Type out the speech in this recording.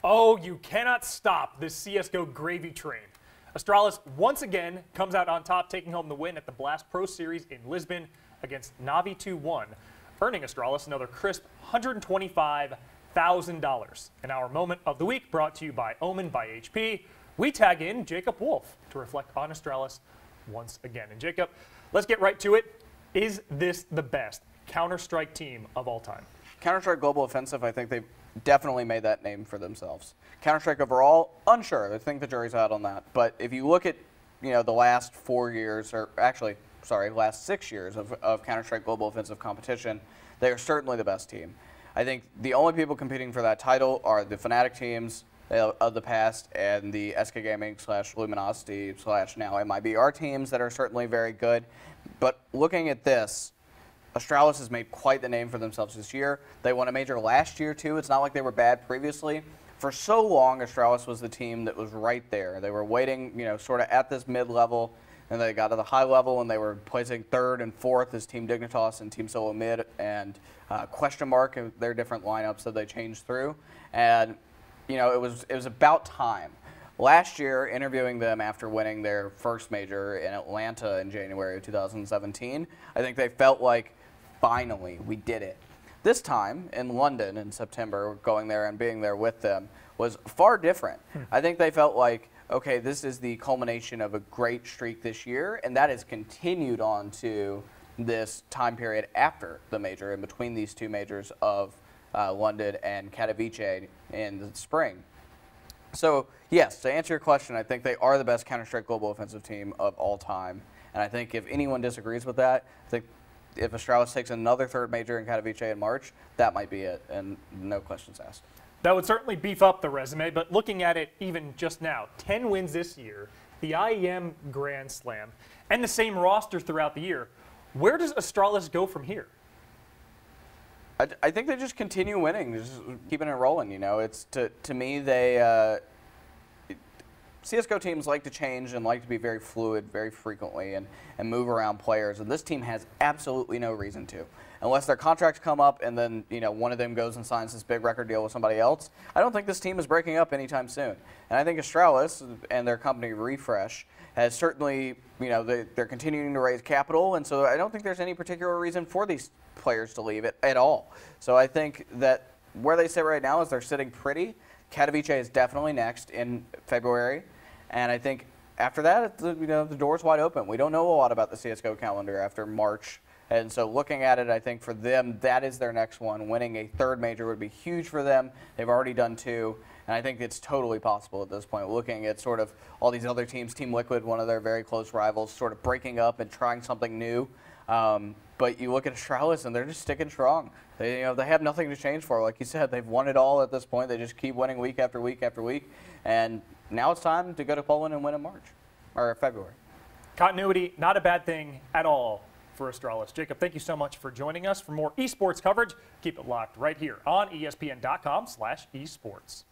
Oh, you cannot stop this CSGO gravy train. Astralis once again comes out on top, taking home the win at the Blast Pro Series in Lisbon against Navi 2-1, earning Astralis another crisp $125,000. And our moment of the week brought to you by Omen by HP. We tag in Jacob Wolf to reflect on Astralis once again. And Jacob, let's get right to it. Is this the best Counter-Strike team of all time? Counter-Strike Global Offensive, I think they've definitely made that name for themselves. Counter-Strike overall, unsure. I think the jury's out on that. But if you look at, the last 4 years, or actually, last 6 years of Counter-Strike Global Offensive competition, they are certainly the best team. I think the only people competing for that title are the Fnatic teams of the past and the SK Gaming / Luminosity / now MIBR teams that are certainly very good. But looking at this, Astralis has made quite the name for themselves this year. They won a major last year, too. It's not like they were bad previously. For so long, Astralis was the team that was right there. They were waiting, sort of at this mid-level, and they got to the high level, and they were placing third and fourth as Team Dignitas and Team Solo Mid, and Question Mark, and their different lineups that they changed through. And, it was about time. Last year, interviewing them after winning their first major in Atlanta in January of 2017, I think they felt like, finally, we did it. This time, in London in September, going there and being there with them was far different. I think they felt like, okay, this is the culmination of a great streak this year, and that has continued on to this time period after the major, in between these two majors of London and Katowice in the spring. So, yes, to answer your question, I think they are the best Counter-Strike Global Offensive team of all time. And I think if anyone disagrees with that, I think if Astralis takes another third major in Katowice in March, that might be it, and no questions asked. That would certainly beef up the resume, but looking at it even just now, 10 wins this year, the IEM Grand Slam, and the same roster throughout the year. Where does Astralis go from here? I think they just continue winning, just keeping it rolling. It's to me they CSGO teams like to change and like to be very fluid very frequently and move around players, and this team has absolutely no reason to. Unless their contracts come up and then one of them goes and signs this big record deal with somebody else, I don't think this team is breaking up anytime soon. And I think Astralis and their company Refresh has certainly, they're continuing to raise capital, and so I don't think there's any particular reason for these players to leave it at all. So I think that where they sit right now is they're sitting pretty. Katowice is definitely next in February, and I think after that, the door's wide open. We don't know a lot about the CSGO calendar after March, and so looking at it, I think for them, that is their next one. Winning a third major would be huge for them. They've already done 2, and I think it's totally possible at this point. Looking at sort of all these other teams, Team Liquid, one of their very close rivals, sort of breaking up and trying something new. But you look at Astralis, and they're just sticking strong. They have nothing to change for. Like you said, they've won it all at this point. They just keep winning week after week after week. And now it's time to go to Poland and win in March, or February. Continuity, not a bad thing at all for Astralis. Jacob, thank you so much for joining us. For more esports coverage, keep it locked right here on ESPN.com/esports.